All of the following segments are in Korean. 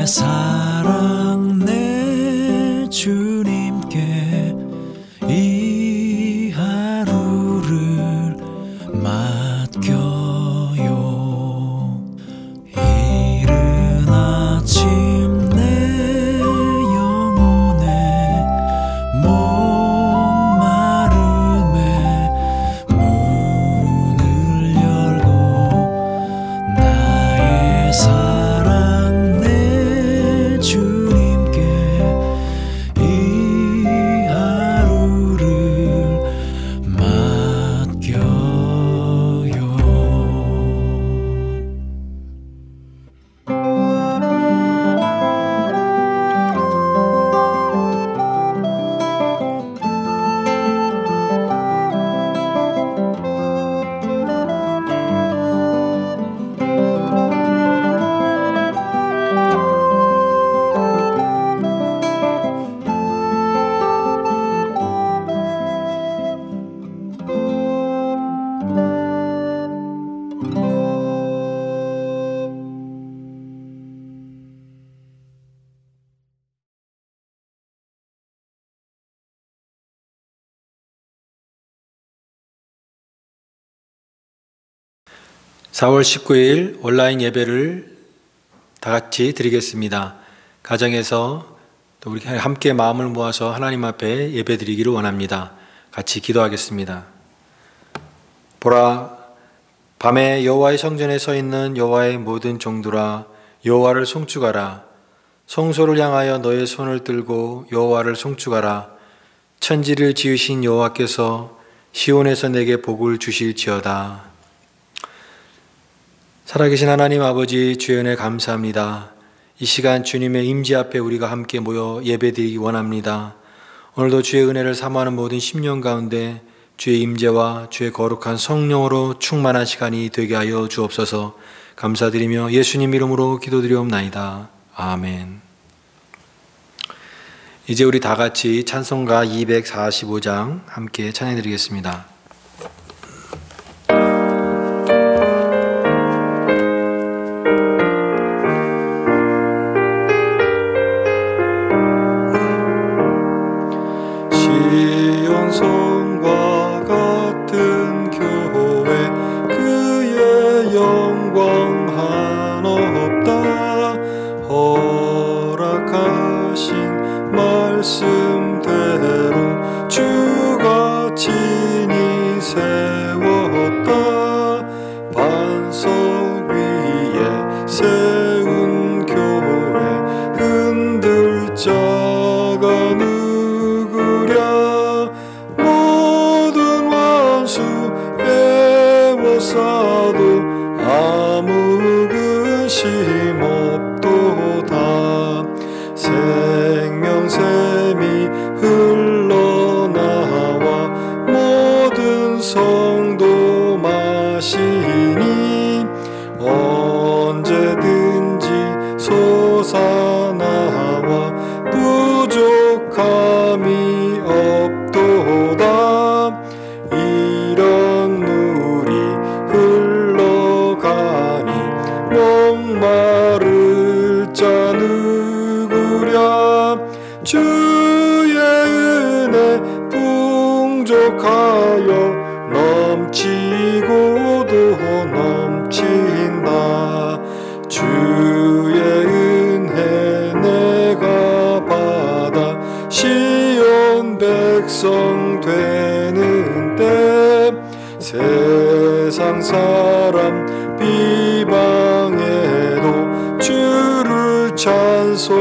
사랑 내 주님께 이 하루를 맡겨요. 이른 아침 내 영혼의 목마름에 문을 열고 나의 사랑 내 주님께 이 하루를 맡겨요. (4월 19일) 온라인 예배를 다 같이 드리겠습니다. 가정에서 또 우리 함께 마음을 모아서 하나님 앞에 예배 드리기를 원합니다. 같이 기도하겠습니다. 보라, 밤에 여호와의 성전에 서 있는 여호와의 모든 종들아, 여호와를 송축하라. 성소를 향하여 너의 손을 들고 여호와를 송축하라. 천지를 지으신 여호와께서 시온에서 내게 복을 주실지어다. 살아계신 하나님 아버지, 주의 은혜 감사합니다. 이 시간 주님의 임재 앞에 우리가 함께 모여 예배드리기 원합니다. 오늘도 주의 은혜를 사모하는 모든 심령 가운데 주의 임재와 주의 거룩한 성령으로 충만한 시간이 되게 하여 주옵소서. 감사드리며 예수님 이름으로 기도드리옵나이다. 아멘. 이제 우리 다 같이 찬송가 245장 함께 찬양드리겠습니다. 시온성과 같은 교회, 그의 영광 하나 없다. 허락하신 말씀대로 주가 친히 세웠다. 반석 위에 세운 교회, 흔들 자가 누구랴. 모든 원수 애워싸도 아무 근심 없도다. 생명샘이 흘러나와 모든 성도 마시니 언제든지 솟아나와 부족함이 없도다. 이런 물이 흘러가니 목마를 자 누구랴. 주의 은혜 풍족하여 넘치고도 넘친다. 주의 은혜 내가 받아 시온 백성 되는 때, 세상 사람 비방해도 주를 찬송하리라.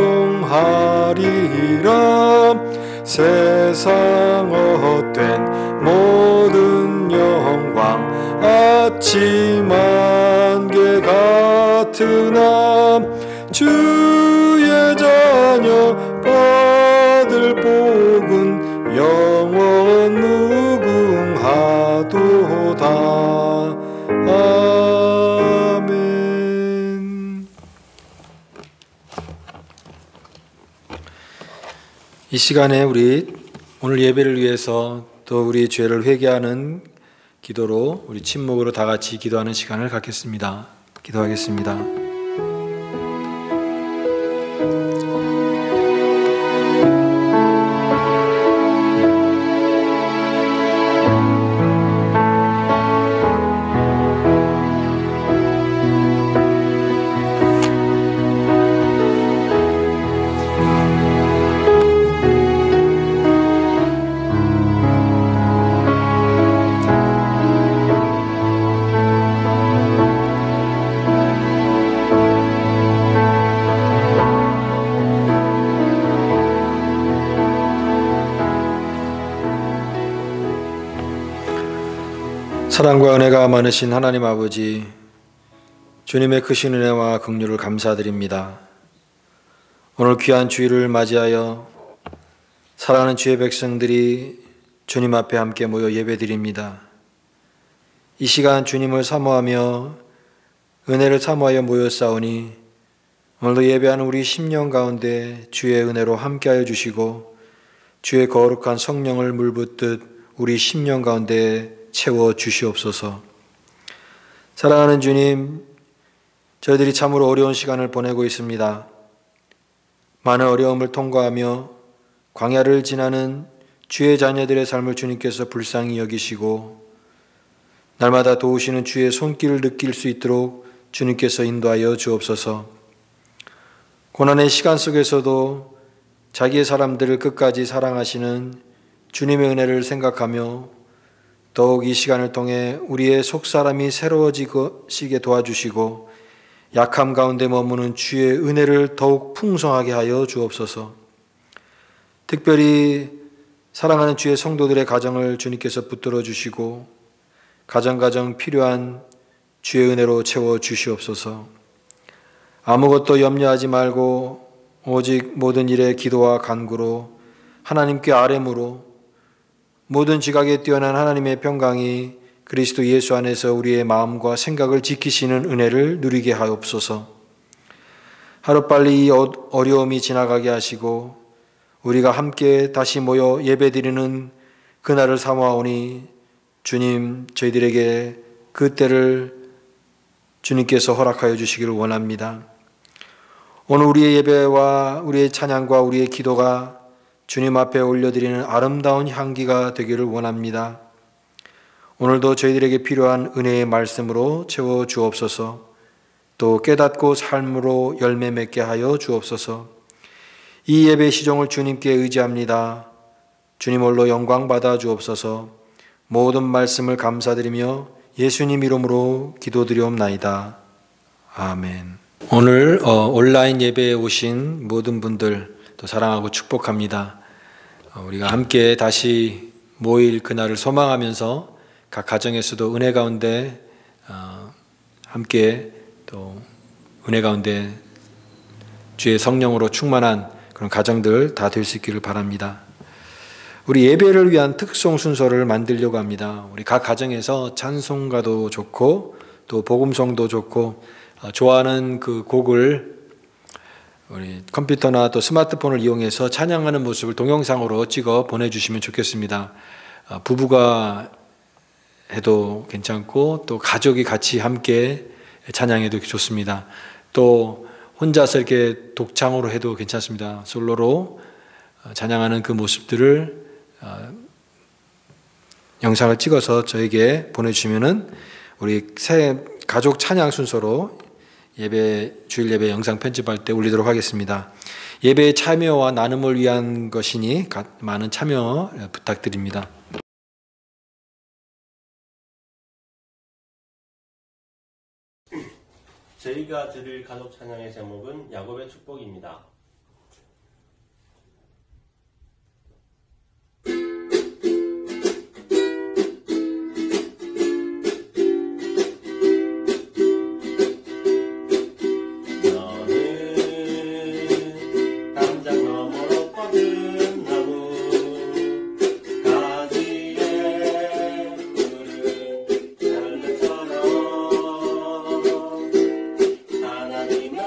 세상 헛된 모든 영광 아침 안개 같으나, 주의 자녀 받을 복은 영원 무궁하도다. 아멘. 이 시간에 우리 오늘 예배를 위해서 또 우리 죄를 회개하는 기도로 우리 침묵으로 다 같이 기도하는 시간을 갖겠습니다. 기도하겠습니다. 사랑과 은혜가 많으신 하나님 아버지, 주님의 크신 은혜와 긍휼을 감사드립니다. 오늘 귀한 주일을 맞이하여 사랑하는 주의 백성들이 주님 앞에 함께 모여 예배드립니다. 이 시간 주님을 사모하며 은혜를 사모하여 모였사오니 오늘도 예배하는 우리 심령 가운데 주의 은혜로 함께하여 주시고 주의 거룩한 성령을 물붓듯 우리 심령 가운데 채워 주시옵소서. 사랑하는 주님, 저희들이 참으로 어려운 시간을 보내고 있습니다. 많은 어려움을 통과하며 광야를 지나는 주의 자녀들의 삶을 주님께서 불쌍히 여기시고 날마다 도우시는 주의 손길을 느낄 수 있도록 주님께서 인도하여 주옵소서. 고난의 시간 속에서도 자기의 사람들을 끝까지 사랑하시는 주님의 은혜를 생각하며 더욱 이 시간을 통해 우리의 속사람이 새로워지게 도와주시고 약함 가운데 머무는 주의 은혜를 더욱 풍성하게 하여 주옵소서. 특별히 사랑하는 주의 성도들의 가정을 주님께서 붙들어 주시고 가정 필요한 주의 은혜로 채워 주시옵소서. 아무것도 염려하지 말고 오직 모든 일에 기도와 간구로 하나님께 아뢰므로 모든 지각에 뛰어난 하나님의 평강이 그리스도 예수 안에서 우리의 마음과 생각을 지키시는 은혜를 누리게 하옵소서. 하루빨리 이 어려움이 지나가게 하시고 우리가 함께 다시 모여 예배드리는 그날을 사모하오니 주님, 저희들에게 그 때를 주님께서 허락하여 주시기를 원합니다. 오늘 우리의 예배와 우리의 찬양과 우리의 기도가 주님 앞에 올려드리는 아름다운 향기가 되기를 원합니다. 오늘도 저희들에게 필요한 은혜의 말씀으로 채워 주옵소서. 또 깨닫고 삶으로 열매 맺게 하여 주옵소서. 이 예배 시종을 주님께 의지합니다. 주님 홀로 영광 받아 주옵소서. 모든 말씀을 감사드리며 예수님 이름으로 기도드리옵나이다. 아멘. 오늘 온라인 예배에 오신 모든 분들 또 사랑하고 축복합니다. 우리가 함께 다시 모일 그날을 소망하면서 각 가정에서도 은혜 가운데 함께 또 은혜 가운데 주의 성령으로 충만한 그런 가정들 다 될 수 있기를 바랍니다. 우리 예배를 위한 특송 순서를 만들려고 합니다. 우리 각 가정에서 찬송가도 좋고 또 복음송도 좋고 좋아하는 그 곡을 우리 컴퓨터나 또 스마트폰을 이용해서 찬양하는 모습을 동영상으로 찍어 보내주시면 좋겠습니다. 부부가 해도 괜찮고 또 가족이 같이 함께 찬양해도 좋습니다. 또 혼자서 이렇게 독창으로 해도 괜찮습니다. 솔로로 찬양하는 그 모습들을 영상을 찍어서 저에게 보내주시면은 우리 새 가족 찬양 순서로 주일 예배 영상 편집할 때 올리도록 하겠습니다. 예배의 참여와 나눔을 위한 것이니 많은 참여 부탁드립니다. 저희가 드릴 가족 찬양의 제목은 야곱의 축복입니다. 하나님의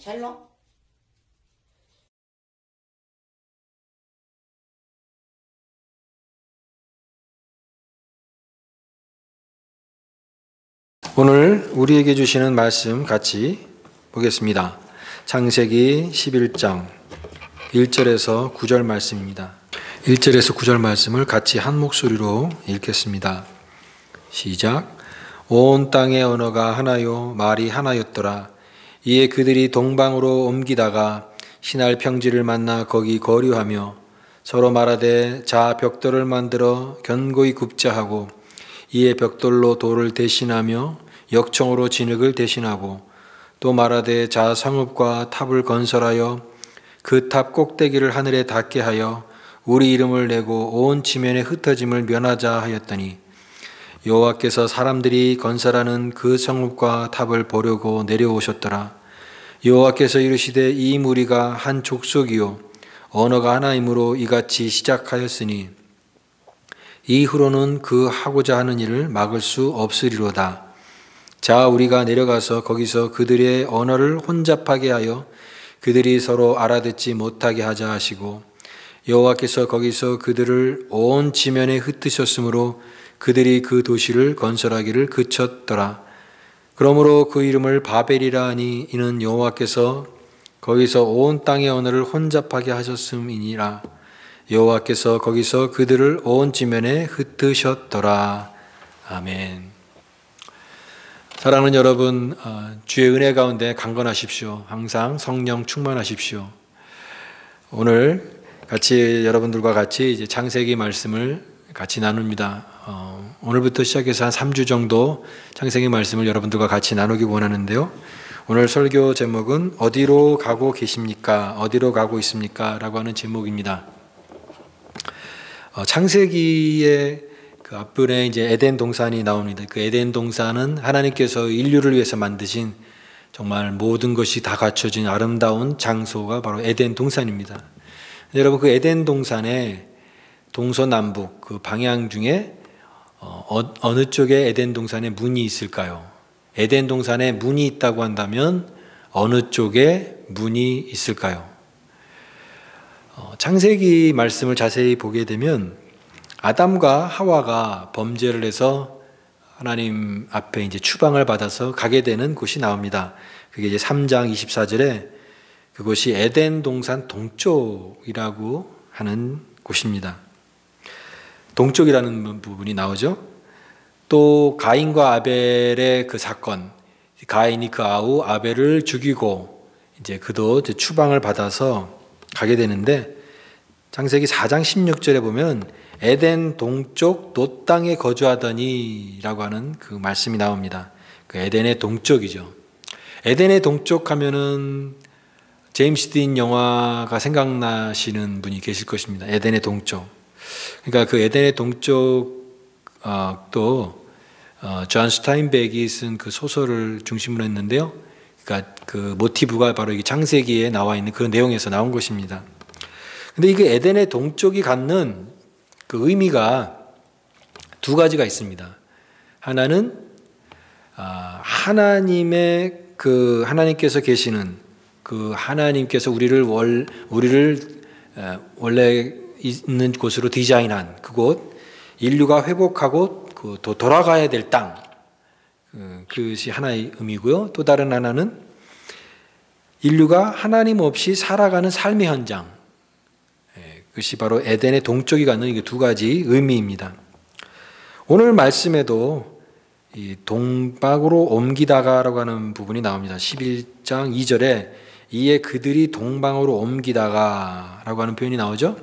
첼로? 오늘 우리에게 주시는 말씀 같이 보겠습니다. 창세기 11장 1절에서 9절 말씀입니다. 1절에서 9절 말씀을 같이 한 목소리로 읽겠습니다. 시작. 온 땅의 언어가 하나요 말이 하나였더라. 이에 그들이 동방으로 옮기다가 신할 평지를 만나 거기 거류하며 서로 말하되 자 벽돌을 만들어 견고히 굽자 하고 이에 벽돌로 돌을 대신하며 역청으로 진흙을 대신하고 또 말하되 자 성읍과 탑을 건설하여 그 탑 꼭대기를 하늘에 닿게 하여 우리 이름을 내고 온 지면에 흩어짐을 면하자 하였더니 여호와께서 사람들이 건설하는 그 성읍과 탑을 보려고 내려오셨더라. 여호와께서 이르시되 이 무리가 한 족속이요 언어가 하나이므로 이같이 시작하였으니 이후로는 그 하고자 하는 일을 막을 수 없으리로다. 자 우리가 내려가서 거기서 그들의 언어를 혼잡하게 하여 그들이 서로 알아듣지 못하게 하자 하시고 여호와께서 거기서 그들을 온 지면에 흩으셨으므로 그들이 그 도시를 건설하기를 그쳤더라. 그러므로 그 이름을 바벨이라 하니 이는 여호와께서 거기서 온 땅의 언어를 혼잡하게 하셨음이니라. 여호와께서 거기서 그들을 온 지면에 흩으셨더라. 아멘. 사랑하는 여러분, 주의 은혜 가운데 강건하십시오. 항상 성령 충만하십시오. 오늘 같이 여러분들과 같이 이제 창세기 말씀을 같이 나눕니다. 오늘부터 시작해서 한 3주 정도 창세기 말씀을 여러분들과 같이 나누기 원하는데요. 오늘 설교 제목은 어디로 가고 계십니까? 어디로 가고 있습니까? 라고 하는 제목입니다. 창세기의 그 앞부분에 이제 에덴 동산이 나옵니다. 그 에덴 동산은 하나님께서 인류를 위해서 만드신 정말 모든 것이 다 갖춰진 아름다운 장소가 바로 에덴 동산입니다. 여러분 그 에덴 동산의 동서남북 그 방향 중에 어느 쪽에 에덴 동산에 문이 있을까요? 에덴 동산에 문이 있다고 한다면 어느 쪽에 문이 있을까요? 창세기 말씀을 자세히 보게 되면 아담과 하와가 범죄를 해서 하나님 앞에 이제 추방을 받아서 가게 되는 곳이 나옵니다. 그게 이제 3장 24절에 그곳이 에덴 동산 동쪽이라고 하는 곳입니다. 동쪽이라는 부분이 나오죠. 또 가인과 아벨의 그 사건, 가인이 그 아우 아벨을 죽이고 이제 그도 이제 추방을 받아서 가게 되는데 창세기 4장 16절에 보면 에덴 동쪽 돛 땅에 거주하더니 라고 하는 그 말씀이 나옵니다. 그 에덴의 동쪽이죠. 에덴의 동쪽 하면은 제임스 딘 영화가 생각나시는 분이 계실 것입니다. 에덴의 동쪽. 그러니까 그 에덴의 동쪽 또 존 스타인백이 쓴 그 소설을 중심으로 했는데요. 그러니까 그 모티브가 바로 이 창세기에 나와 있는 그런 내용에서 나온 것입니다. 근데 이게 에덴의 동쪽이 갖는 그 의미가 두 가지가 있습니다. 하나는 하나님의 그 하나님께서 계시는 그 하나님께서 우리를 원래 있는 곳으로 디자인한 그곳, 인류가 회복하고 또 돌아가야 될 땅, 그것이 하나의 의미고요. 또 다른 하나는 인류가 하나님 없이 살아가는 삶의 현장, 그것이 바로 에덴의 동쪽이 갖는 이 두 가지 의미입니다. 오늘 말씀에도 이 동방으로 옮기다가라고 하는 부분이 나옵니다. 11장 2절에 이에 그들이 동방으로 옮기다가라고 하는 표현이 나오죠.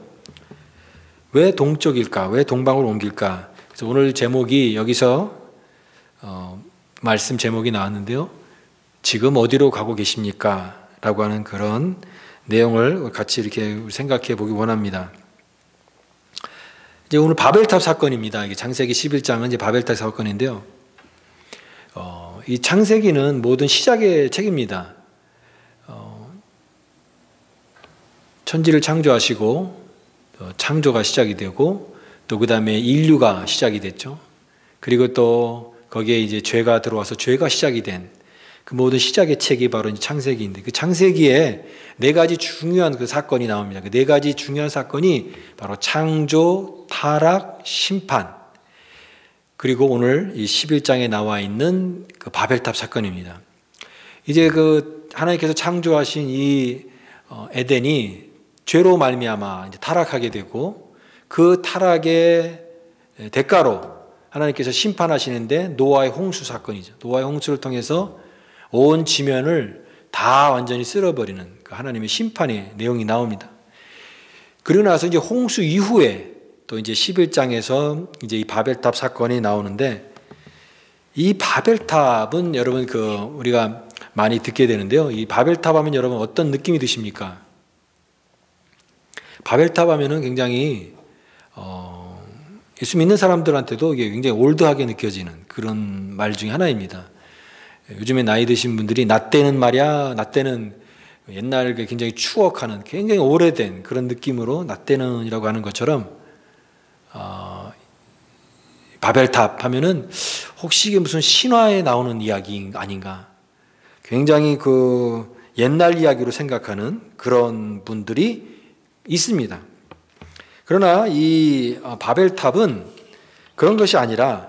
왜 동쪽일까? 왜 동방으로 옮길까? 그래서 오늘 제목이 여기서 말씀 제목이 나왔는데요. 지금 어디로 가고 계십니까? 라고 하는 그런 내용을 같이 이렇게 생각해 보기 원합니다. 이제 오늘 바벨탑 사건입니다. 이게 창세기 11장은 이제 바벨탑 사건인데요. 이 창세기는 모든 시작의 책입니다. 천지를 창조하시고 창조가 시작이 되고 또 그 다음에 인류가 시작이 됐죠. 그리고 또 거기에 이제 죄가 들어와서 죄가 시작이 된 그 모든 시작의 책이 바로 이제 창세기인데, 그 창세기에 네 가지 중요한 그 사건이 나옵니다. 그 네 가지 중요한 사건이 바로 창조, 타락, 심판, 그리고 오늘 이 11장에 나와 있는 그 바벨탑 사건입니다. 이제 그 하나님께서 창조하신 이 에덴이 죄로 말미암아 이제 타락하게 되고, 그 타락의 대가로 하나님께서 심판하시는데 노아의 홍수 사건이죠. 노아의 홍수를 통해서 온 지면을 다 완전히 쓸어버리는 그 하나님의 심판의 내용이 나옵니다. 그리고 나서 이제 홍수 이후에 또 이제 11장에서 이제 이 바벨탑 사건이 나오는데, 이 바벨탑은 여러분 우리가 많이 듣게 되는데요. 이 바벨탑 하면 여러분 어떤 느낌이 드십니까? 바벨탑 하면은 굉장히 예수 믿는 사람들한테도 이게 굉장히 올드하게 느껴지는 그런 말 중에 하나입니다. 요즘에 나이 드신 분들이 나 때는 말이야, 나 때는 옛날 굉장히 추억하는 굉장히 오래된 그런 느낌으로 나 때는이라고 하는 것처럼 바벨탑 하면은 혹시 이게 무슨 신화에 나오는 이야기 아닌가, 굉장히 그 옛날 이야기로 생각하는 그런 분들이 있습니다. 그러나 이 바벨탑은 그런 것이 아니라,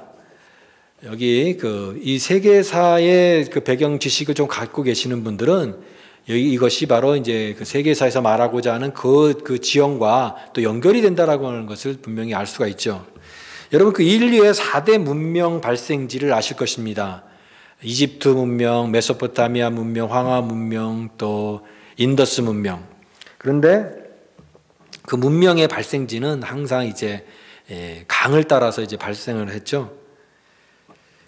여기 이 세계사의 그 배경 지식을 좀 갖고 계시는 분들은 이것이 바로 이제 그 세계사에서 말하고자 하는 그 지형과 또 연결이 된다라고 하는 것을 분명히 알 수가 있죠. 여러분, 그 인류의 4대 문명 발생지를 아실 것입니다. 이집트 문명, 메소포타미아 문명, 황하 문명, 또 인더스 문명. 그런데 그 문명의 발생지는 항상 이제 강을 따라서 이제 발생을 했죠.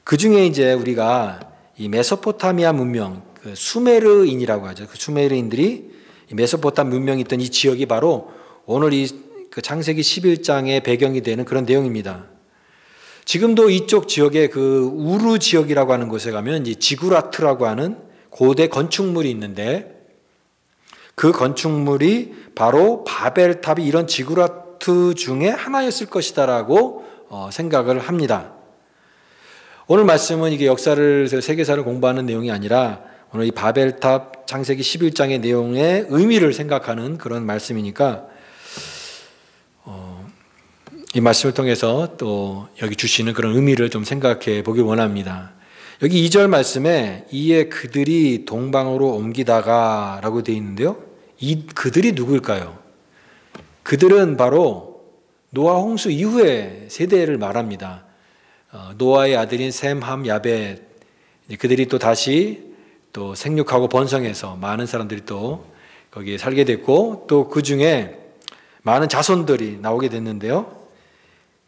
그 중에 이제 우리가 이 메소포타미아 문명, 그 수메르인이라고 하죠. 그 수메르인들이 이 메소포타미아 문명이 있던 이 지역이 바로 오늘 그 창세기 11장의 배경이 되는 그런 내용입니다. 지금도 이쪽 지역에 그 우르 지역이라고 하는 곳에 가면 이제 지구라트라고 하는 고대 건축물이 있는데, 그 건축물이 바로 바벨탑이 이런 지구라트 중에 하나였을 것이다라고 생각을 합니다. 오늘 말씀은 이게 역사를, 세계사를 공부하는 내용이 아니라 오늘 이 바벨탑 창세기 11장의 내용의 의미를 생각하는 그런 말씀이니까 이 말씀을 통해서 또 여기 주시는 그런 의미를 좀 생각해 보길 원합니다. 여기 2절 말씀에 이에 그들이 동방으로 옮기다가 라고 되어 있는데요. 이 그들이 누구일까요? 그들은 바로 노아 홍수 이후의 세대를 말합니다. 노아의 아들인 셈, 함, 야벳, 그들이 또 다시 또 생육하고 번성해서 많은 사람들이 또 거기에 살게 됐고, 또 그 중에 많은 자손들이 나오게 됐는데요.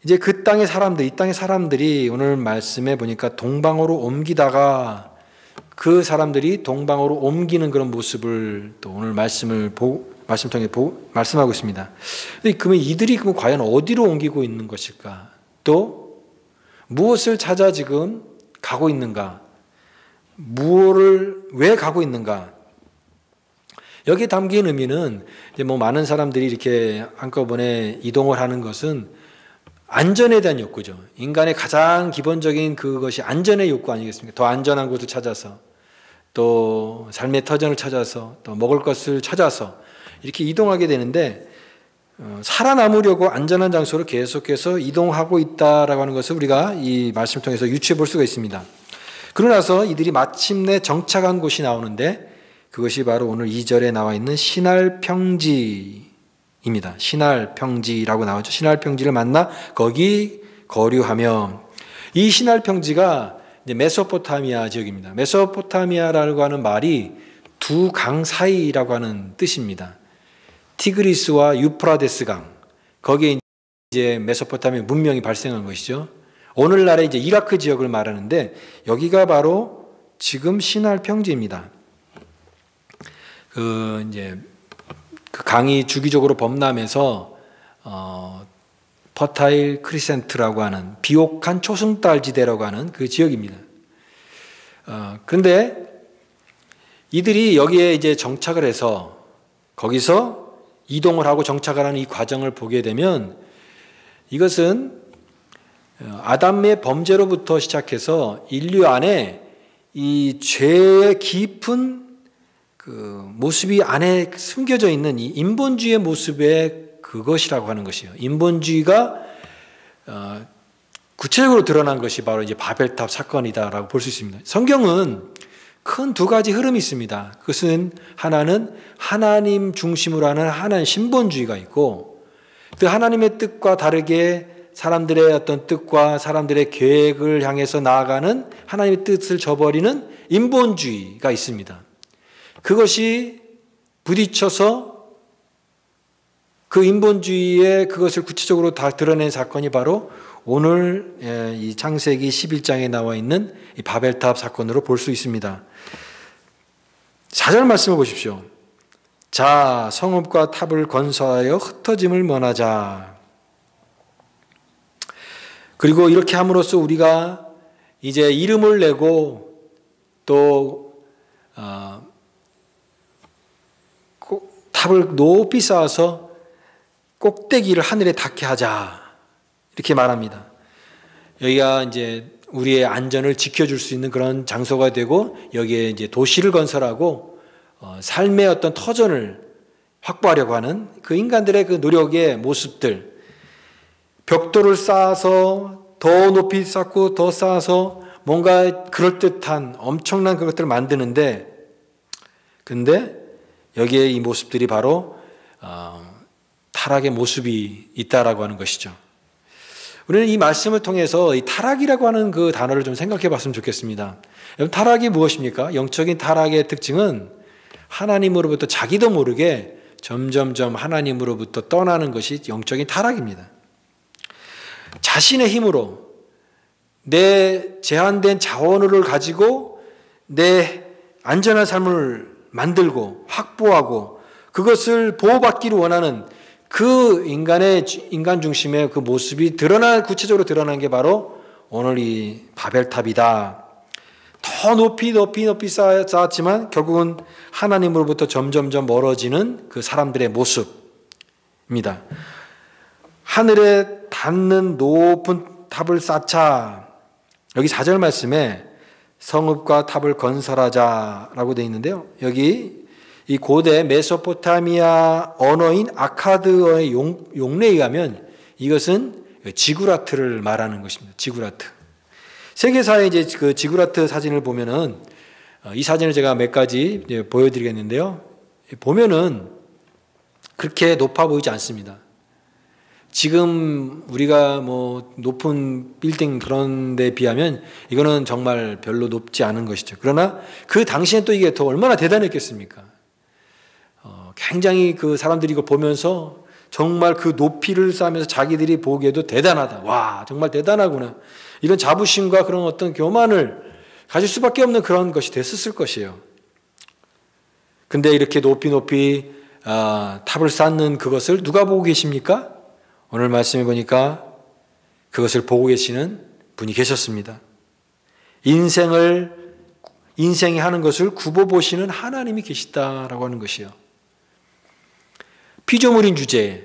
이제 그 땅의 사람들, 이 땅의 사람들이 오늘 말씀에 보니까 동방으로 옮기다가 그 사람들이 동방으로 옮기는 그런 모습을 또 오늘 말씀 통해 말씀하고 있습니다. 그러면 이들이 그럼 과연 어디로 옮기고 있는 것일까? 또 무엇을 찾아 지금 가고 있는가? 무엇을 왜 가고 있는가? 여기에 담긴 의미는 이제 많은 사람들이 이렇게 한꺼번에 이동을 하는 것은 안전에 대한 욕구죠. 인간의 가장 기본적인 그것이 안전의 욕구 아니겠습니까? 더 안전한 곳을 찾아서, 또 삶의 터전을 찾아서, 또 먹을 것을 찾아서 이렇게 이동하게 되는데, 살아남으려고 안전한 장소로 계속해서 이동하고 있다라고 하는 것을 우리가 이 말씀을 통해서 유추해 볼 수가 있습니다. 그러고 나서 이들이 마침내 정착한 곳이 나오는데, 그것이 바로 오늘 2절에 나와 있는 시날 평지입니다. 시날 평지라고 나오죠. 시날 평지를 만나 거기 거류하며, 이 시날 평지가 이제 메소포타미아 지역입니다. 메소포타미아라고 하는 말이 두 강 사이라고 하는 뜻입니다. 티그리스와 유프라데스 강, 거기에 이제 메소포타미아 문명이 발생한 것이죠. 오늘날의 이제 이라크 지역을 말하는데, 여기가 바로 지금 시날 평지입니다. 이제 그 강이 주기적으로 범람해서 퍼타일 크리센트라고 하는 비옥한 초승달 지대라고 하는 그 지역입니다. 그런데 이들이 여기에 이제 정착을 해서 거기서 이동을 하고 정착을 하는 이 과정을 보게 되면, 이것은 아담의 범죄로부터 시작해서 인류 안에 이 죄의 깊은 그 모습이 안에 숨겨져 있는 이 인본주의의 모습의 그것이라고 하는 것이에요. 인본주의가 구체적으로 드러난 것이 바로 이제 바벨탑 사건이다라고 볼 수 있습니다. 성경은 큰 두 가지 흐름이 있습니다. 그것은 하나는 하나님 중심으로 하는 하나님 신본주의가 있고, 또 하나님의 뜻과 다르게 사람들의 어떤 뜻과 사람들의 계획을 향해서 나아가는 하나님의 뜻을 저버리는 인본주의가 있습니다. 그것이 부딪혀서 그 인본주의의 그것을 구체적으로 다 드러낸 사건이 바로 오늘 이 창세기 11장에 나와 있는 이 바벨탑 사건으로 볼 수 있습니다. 4절 말씀을 보십시오. 자, 성읍과 탑을 건설하여 흩어짐을 면하자. 그리고 이렇게 함으로써 우리가 이제 이름을 내고 또 탑을 높이 쌓아서 꼭대기를 하늘에 닿게 하자. 이렇게 말합니다. 여기가 이제 우리의 안전을 지켜줄 수 있는 그런 장소가 되고, 여기에 이제 도시를 건설하고 삶의 어떤 터전을 확보하려고 하는 그 인간들의 그 노력의 모습들, 벽돌을 쌓아서 더 높이 쌓고 더 쌓아서 뭔가 그럴듯한 엄청난 그것들을 만드는데, 근데 여기에 이 모습들이 바로 타락의 모습이 있다라고 하는 것이죠. 우리는 이 말씀을 통해서 이 타락이라고 하는 그 단어를 좀 생각해 봤으면 좋겠습니다. 여러분, 타락이 무엇입니까? 영적인 타락의 특징은 하나님으로부터 자기도 모르게 점점점 하나님으로부터 떠나는 것이 영적인 타락입니다. 자신의 힘으로 내 제한된 자원을 가지고 내 안전한 삶을 만들고 확보하고 그것을 보호받기를 원하는 그 인간 중심의 그 모습이 구체적으로 드러난 게 바로 오늘 이 바벨탑이다. 더 높이 쌓았지만 결국은 하나님으로부터 점점점 멀어지는 그 사람들의 모습입니다. 하늘에 닿는 높은 탑을 쌓자. 여기 4절 말씀에 성읍과 탑을 건설하자라고 되어 있는데요. 여기 이 고대 메소포타미아 언어인 아카드어의 용례에 의하면 이것은 지구라트를 말하는 것입니다. 지구라트. 세계사의 이제 그 지구라트 사진을 보면은 이 사진을 제가 몇 가지 보여드리겠는데요. 보면은 그렇게 높아 보이지 않습니다. 지금 우리가 뭐 높은 빌딩 그런 데 비하면 이거는 정말 별로 높지 않은 것이죠. 그러나 그 당시엔 또 이게 더 얼마나 대단했겠습니까? 굉장히 그 사람들이 이걸 보면서 정말 그 높이를 쌓으면서 자기들이 보기에도 대단하다. 와, 정말 대단하구나. 이런 자부심과 그런 어떤 교만을 가질 수밖에 없는 그런 것이 됐었을 것이에요. 근데 이렇게 높이 탑을 쌓는 그것을 누가 보고 계십니까? 오늘 말씀해 보니까 그것을 보고 계시는 분이 계셨습니다. 인생이 하는 것을 굽어보시는 하나님이 계시다라고 하는 것이요. 피조물인 주제에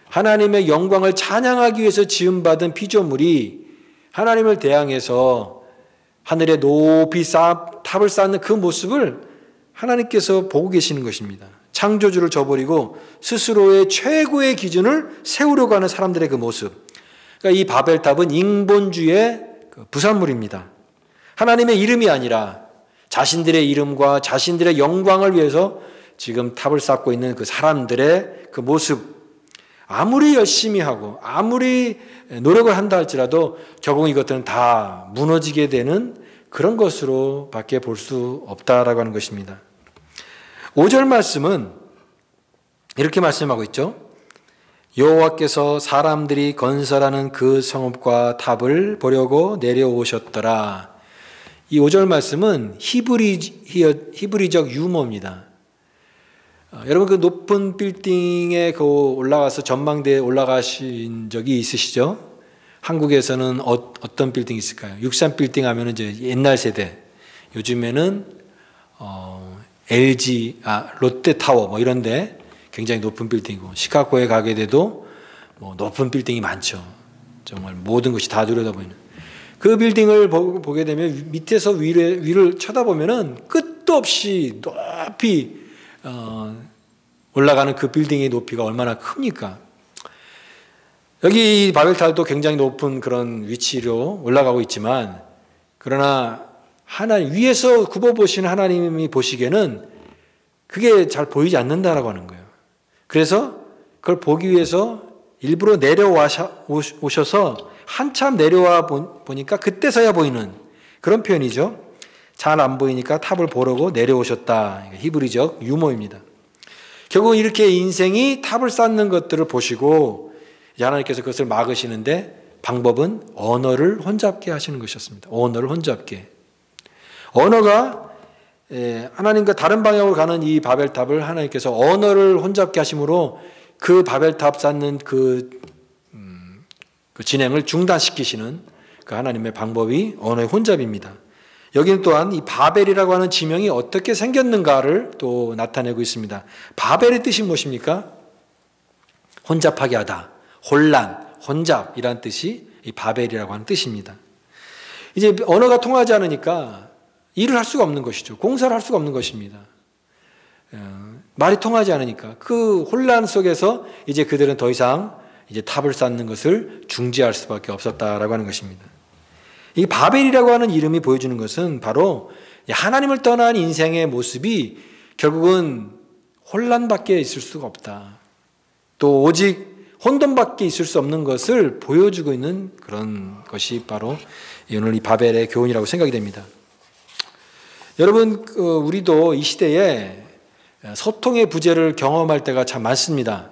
하나님의 영광을 찬양하기 위해서 지음받은 피조물이 하나님을 대항해서 하늘에 높이 탑을 쌓는 그 모습을 하나님께서 보고 계시는 것입니다. 창조주를 저버리고 스스로의 최고의 기준을 세우려고 하는 사람들의 그 모습. 그러니까 이 바벨탑은 인본주의의 부산물입니다. 하나님의 이름이 아니라 자신들의 이름과 자신들의 영광을 위해서 지금 탑을 쌓고 있는 그 사람들의 그 모습. 아무리 열심히 하고 아무리 노력을 한다 할지라도 결국 이것들은 다 무너지게 되는 그런 것으로 밖에 볼 수 없다라고 하는 것입니다. 5절 말씀은 이렇게 말씀하고 있죠. 여호와께서 사람들이 건설하는 그 성읍과 탑을 보려고 내려오셨더라. 이 5절 말씀은 히브리적 유머입니다. 여러분 그 높은 빌딩에 올라가서 전망대에 올라가신 적이 있으시죠? 한국에서는 어떤 빌딩이 있을까요? 63빌딩 하면 이제 옛날 세대. 요즘에는 LG, 롯데타워 뭐 이런데 굉장히 높은 빌딩이고, 시카고에 가게 돼도 뭐 높은 빌딩이 많죠. 정말 모든 것이 다 들여다보이는. 그 빌딩을 보게 되면 밑에서 위를 쳐다보면은 끝도 없이 높이 올라가는 그 빌딩의 높이가 얼마나 큽니까? 여기 바벨탑도 굉장히 높은 그런 위치로 올라가고 있지만, 그러나 하나님 위에서 굽어보시는 하나님이 보시기에는 그게 잘 보이지 않는다라고 하는 거예요. 그래서 그걸 보기 위해서 일부러 내려오셔서 한참 내려와 보니까 그때서야 보이는 그런 표현이죠. 잘 안 보이니까 탑을 보려고 내려오셨다. 히브리적 유머입니다. 결국 이렇게 인생이 탑을 쌓는 것들을 보시고 하나님께서 그것을 막으시는데 방법은 언어를 혼잡게 하시는 것이었습니다. 언어를 혼잡게. 언어가 하나님과 다른 방향으로 가는 이 바벨탑을 하나님께서 언어를 혼잡게 하심으로 그 바벨탑 쌓는 그 진행을 중단시키시는 그 하나님의 방법이 언어의 혼잡입니다. 여기는 또한 이 바벨이라고 하는 지명이 어떻게 생겼는가를 또 나타내고 있습니다. 바벨의 뜻이 무엇입니까? 혼잡하게 하다, 혼란, 혼잡이라는 뜻이 이 바벨이라고 하는 뜻입니다. 이제 언어가 통하지 않으니까 일을 할 수가 없는 것이죠. 공사를 할 수가 없는 것입니다. 말이 통하지 않으니까 그 혼란 속에서 이제 그들은 더 이상 이제 탑을 쌓는 것을 중지할 수밖에 없었다라고 하는 것입니다. 이 바벨이라고 하는 이름이 보여주는 것은 바로 하나님을 떠난 인생의 모습이 결국은 혼란밖에 있을 수가 없다. 또 오직 혼돈밖에 있을 수 없는 것을 보여주고 있는 그런 것이 바로 오늘 이 바벨의 교훈이라고 생각이 됩니다. 여러분, 우리도 이 시대에 소통의 부재를 경험할 때가 참 많습니다.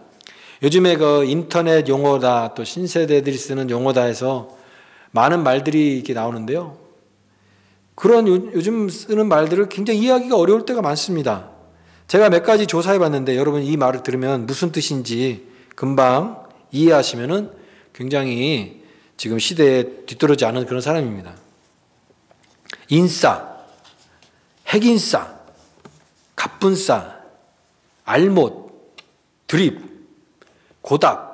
요즘에 그 인터넷 용어다, 또 신세대들이 쓰는 용어다 해서 많은 말들이 이렇게 나오는데요. 그런 요즘 쓰는 말들을 굉장히 이해하기가 어려울 때가 많습니다. 제가 몇 가지 조사해 봤는데 여러분 이 말을 들으면 무슨 뜻인지 금방 이해하시면은 굉장히 지금 시대에 뒤떨어지지 않은 그런 사람입니다. 인싸, 핵인싸, 갑분싸, 알못, 드립, 고답.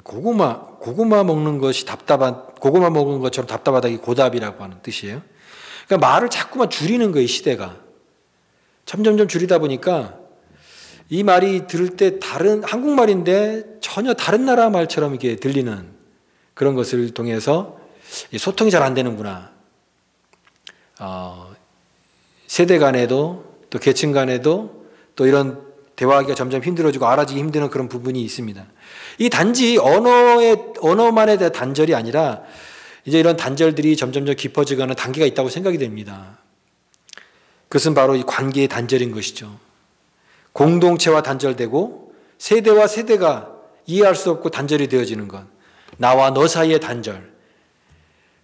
고구마 먹는 것이 고구마 먹는 것처럼 답답하다기 고답이라고 하는 뜻이에요. 그러니까 말을 자꾸만 줄이는 거예요, 시대가. 점점점 줄이다 보니까 이 말이 들을 때 다른 한국말인데 전혀 다른 나라 말처럼 이게 들리는 그런 것을 통해서 소통이 잘 안 되는구나. 세대 간에도 또 계층 간에도 또 이런 대화하기가 점점 힘들어지고 알아지기 힘드는 그런 부분이 있습니다. 이 단지 언어만에 대한 단절이 아니라 이제 이런 단절들이 점점점 깊어지거나 단계가 있다고 생각이 됩니다. 그것은 바로 이 관계의 단절인 것이죠. 공동체와 단절되고 세대와 세대가 이해할 수 없고 단절이 되어지는 것. 나와 너 사이의 단절.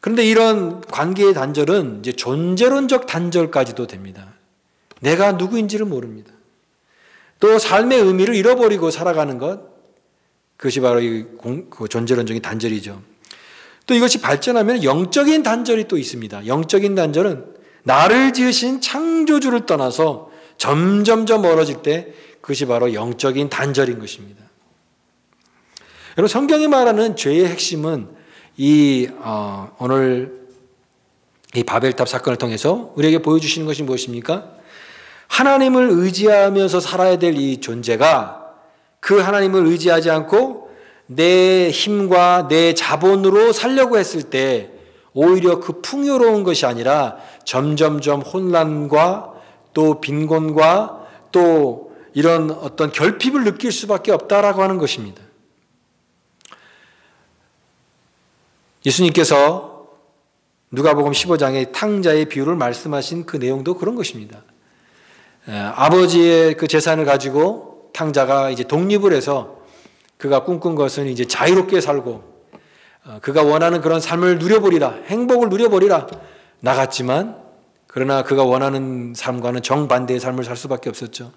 그런데 이런 관계의 단절은 이제 존재론적 단절까지도 됩니다. 내가 누구인지를 모릅니다. 또 삶의 의미를 잃어버리고 살아가는 것, 그것이 바로 그 존재론적인 단절이죠. 또 이것이 발전하면 영적인 단절이 또 있습니다. 영적인 단절은 나를 지으신 창조주를 떠나서 점점점 멀어질 때 그것이 바로 영적인 단절인 것입니다. 여러분, 성경이 말하는 죄의 핵심은 오늘 이 바벨탑 사건을 통해서 우리에게 보여주시는 것이 무엇입니까? 하나님을 의지하면서 살아야 될 이 존재가 그 하나님을 의지하지 않고 내 힘과 내 자본으로 살려고 했을 때 오히려 그 풍요로운 것이 아니라 점점점 혼란과 또 빈곤과 또 이런 어떤 결핍을 느낄 수밖에 없다라고 하는 것입니다. 예수님께서 누가복음 15장의 탕자의 비유를 말씀하신 그 내용도 그런 것입니다. 아버지의 그 재산을 가지고 탕자가 이제 독립을 해서 그가 꿈꾼 것은 이제 자유롭게 살고 그가 원하는 그런 삶을 누려보리라, 행복을 누려보리라 나갔지만, 그러나 그가 원하는 삶과는 정반대의 삶을 살 수밖에 없었죠.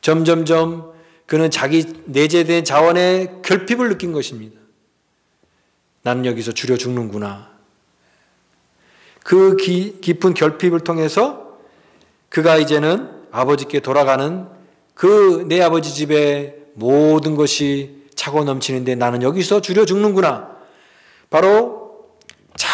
점점점 그는 자기 내재된 자원의 결핍을 느낀 것입니다. 나는 여기서 줄여 죽는구나. 그 깊은 결핍을 통해서 그가 이제는 아버지께 돌아가는 그 내 아버지 집에 모든 것이 차고 넘치는데 나는 여기서 줄여 죽는구나. 바로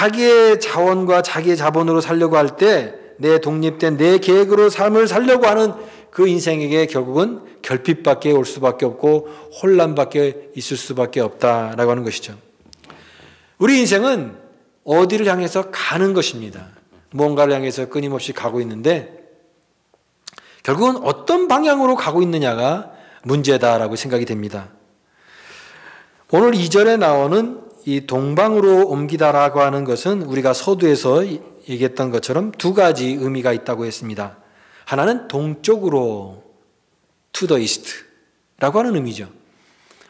자기의 자원과 자기의 자본으로 살려고 할 때 내 독립된 내 계획으로 삶을 살려고 하는 그 인생에게 결국은 결핍밖에 올 수밖에 없고 혼란밖에 있을 수밖에 없다라고 하는 것이죠. 우리 인생은 어디를 향해서 가는 것입니다. 무언가를 향해서 끊임없이 가고 있는데 결국은 어떤 방향으로 가고 있느냐가 문제다라고 생각이 됩니다. 오늘 2절에 나오는 이 동방으로 옮기다라고 하는 것은 우리가 서두에서 얘기했던 것처럼 두 가지 의미가 있다고 했습니다. 하나는 동쪽으로 to the east라고 하는 의미죠.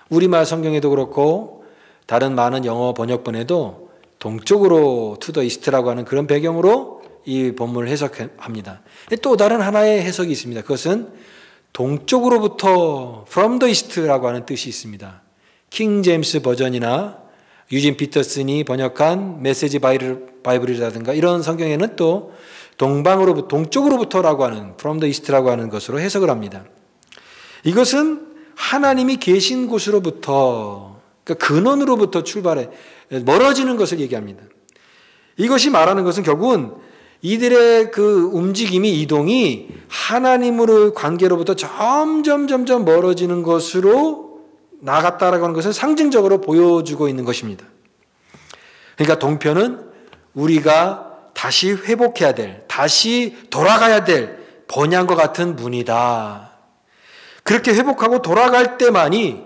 우리말 성경에도 그렇고 다른 많은 영어 번역본에도 동쪽으로 to the east라고 하는 그런 배경으로 이 본문을 해석합니다. 또 다른 하나의 해석이 있습니다. 그것은 동쪽으로부터 from the east라고 하는 뜻이 있습니다. 킹 제임스 버전이나 유진 피터슨이 번역한 메시지 바이블이라든가 이런 성경에는 또 동쪽으로부터라고 하는 from the east라고 하는 것으로 해석을 합니다. 이것은 하나님이 계신 곳으로부터, 그러니까 근원으로부터 출발해 멀어지는 것을 얘기합니다. 이것이 말하는 것은 결국은 이들의 그 움직임이, 이동이 하나님으로의 관계로부터 점점 멀어지는 것으로 나갔다라고 하는 것을 상징적으로 보여주고 있는 것입니다. 그러니까 동편은 우리가 다시 회복해야 될, 다시 돌아가야 될 번향과 같은 문이다. 그렇게 회복하고 돌아갈 때만이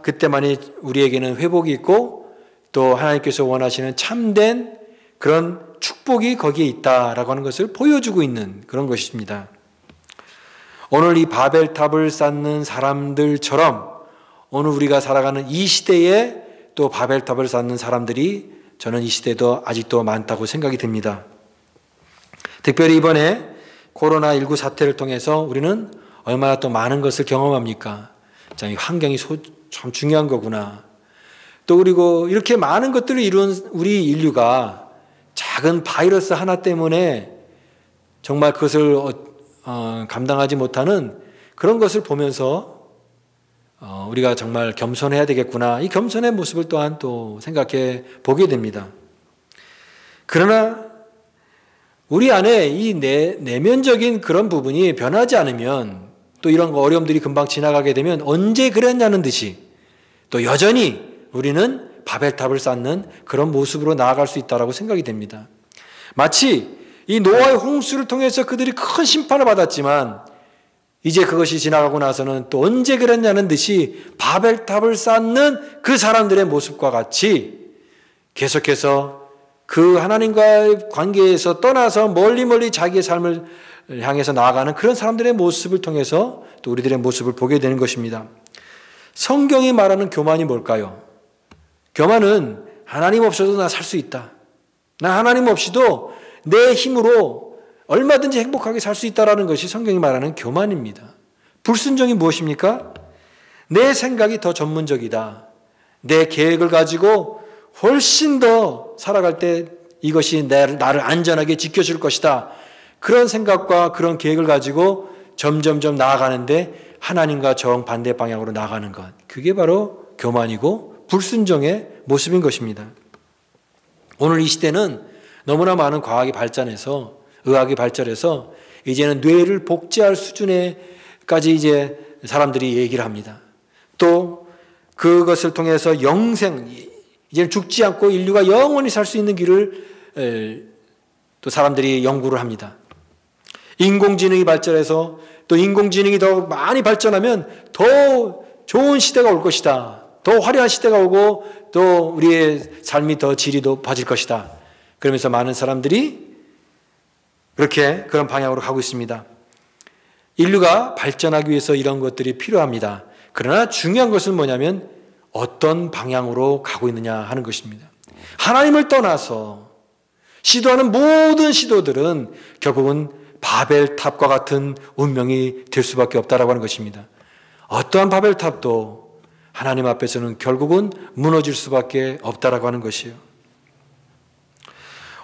그때만이 우리에게는 회복이 있고 또 하나님께서 원하시는 참된 그런 축복이 거기에 있다라고 하는 것을 보여주고 있는 그런 것입니다. 오늘 이 바벨탑을 쌓는 사람들처럼 오늘 우리가 살아가는 이 시대에 또 바벨탑을 쌓는 사람들이 저는 이 시대도 아직도 많다고 생각이 듭니다. 특별히 이번에 코로나19 사태를 통해서 우리는 얼마나 또 많은 것을 경험합니까? 참, 이 환경이 참 중요한 거구나. 또 그리고 이렇게 많은 것들을 이룬 우리 인류가 작은 바이러스 하나 때문에 정말 그것을 감당하지 못하는 그런 것을 보면서 우리가 정말 겸손해야 되겠구나. 이 겸손의 모습을 또한 또 생각해 보게 됩니다. 그러나 우리 안에 이 내면적인 그런 부분이 변하지 않으면 또 이런 어려움들이 금방 지나가게 되면 언제 그랬냐는 듯이 또 여전히 우리는 바벨탑을 쌓는 그런 모습으로 나아갈 수 있다고 생각이 됩니다. 마치 이 노아의 홍수를 통해서 그들이 큰 심판을 받았지만 이제 그것이 지나가고 나서는 또 언제 그랬냐는 듯이 바벨탑을 쌓는 그 사람들의 모습과 같이 계속해서 그 하나님과의 관계에서 떠나서 멀리 자기의 삶을 향해서 나아가는 그런 사람들의 모습을 통해서 또 우리들의 모습을 보게 되는 것입니다. 성경이 말하는 교만이 뭘까요? 교만은 하나님 없어도 나 살 수 있다. 나 하나님 없이도 내 힘으로 얼마든지 행복하게 살 수 있다는 것이 성경이 말하는 교만입니다. 불순종이 무엇입니까? 내 생각이 더 전문적이다. 내 계획을 가지고 훨씬 더 살아갈 때 이것이 나를 안전하게 지켜줄 것이다. 그런 생각과 그런 계획을 가지고 점점 나아가는데 하나님과 정반대 방향으로 나아가는 것. 그게 바로 교만이고 불순종의 모습인 것입니다. 오늘 이 시대는 너무나 많은 과학이 발전해서 의학이 발전해서 이제는 뇌를 복제할 수준에까지 이제 사람들이 얘기를 합니다. 또 그것을 통해서 영생, 이제는 죽지 않고 인류가 영원히 살 수 있는 길을 또 사람들이 연구를 합니다. 인공지능이 발전해서 또 인공지능이 더 많이 발전하면 더 좋은 시대가 올 것이다. 더 화려한 시대가 오고 또 우리의 삶이 더 질이 높아질 것이다. 그러면서 많은 사람들이 그렇게 그런 방향으로 가고 있습니다. 인류가 발전하기 위해서 이런 것들이 필요합니다. 그러나 중요한 것은 뭐냐면 어떤 방향으로 가고 있느냐 하는 것입니다. 하나님을 떠나서 시도하는 모든 시도들은 결국은 바벨탑과 같은 운명이 될 수밖에 없다라고 하는 것입니다. 어떠한 바벨탑도 하나님 앞에서는 결국은 무너질 수밖에 없다라고 하는 것이에요.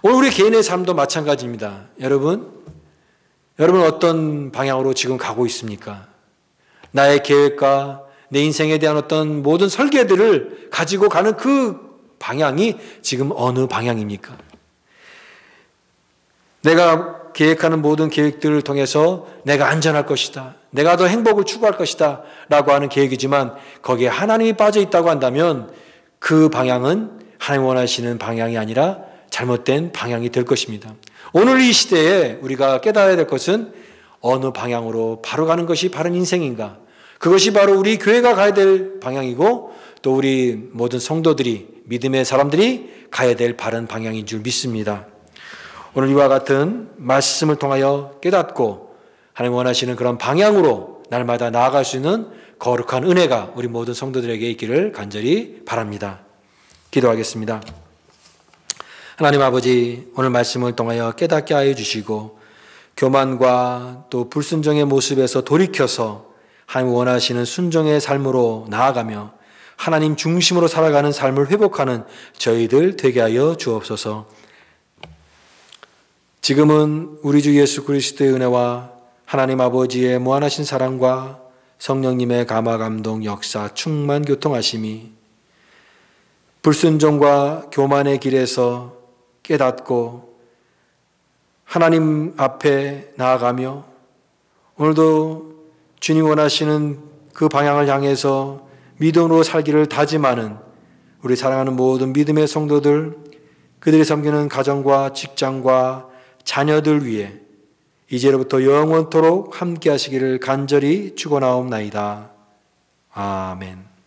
오늘 우리 개인의 삶도 마찬가지입니다. 여러분 어떤 방향으로 지금 가고 있습니까? 나의 계획과 내 인생에 대한 어떤 모든 설계들을 가지고 가는 그 방향이 지금 어느 방향입니까? 내가 계획하는 모든 계획들을 통해서 내가 안전할 것이다, 내가 더 행복을 추구할 것이다 라고 하는 계획이지만 거기에 하나님이 빠져 있다고 한다면 그 방향은 하나님 원하시는 방향이 아니라 잘못된 방향이 될 것입니다. 오늘 이 시대에 우리가 깨달아야 될 것은 어느 방향으로 바로 가는 것이 바른 인생인가? 그것이 바로 우리 교회가 가야 될 방향이고 또 우리 모든 성도들이, 믿음의 사람들이 가야 될 바른 방향인 줄 믿습니다. 오늘 이와 같은 말씀을 통하여 깨닫고 하나님 원하시는 그런 방향으로 날마다 나아갈 수 있는 거룩한 은혜가 우리 모든 성도들에게 있기를 간절히 바랍니다. 기도하겠습니다. 하나님 아버지, 오늘 말씀을 통하여 깨닫게 하여 주시고 교만과 또 불순종의 모습에서 돌이켜서 하나님 원하시는 순종의 삶으로 나아가며 하나님 중심으로 살아가는 삶을 회복하는 저희들 되게 하여 주옵소서. 지금은 우리 주 예수 그리스도의 은혜와 하나님 아버지의 무한하신 사랑과 성령님의 감화 감동 역사 충만 교통하심이 불순종과 교만의 길에서 깨닫고 하나님 앞에 나아가며 오늘도 주님 원하시는 그 방향을 향해서 믿음으로 살기를 다짐하는 우리 사랑하는 모든 믿음의 성도들, 그들이 섬기는 가정과 직장과 자녀들 위해 이제로부터 영원토록 함께 하시기를 간절히 축원하옵나이다. 아멘.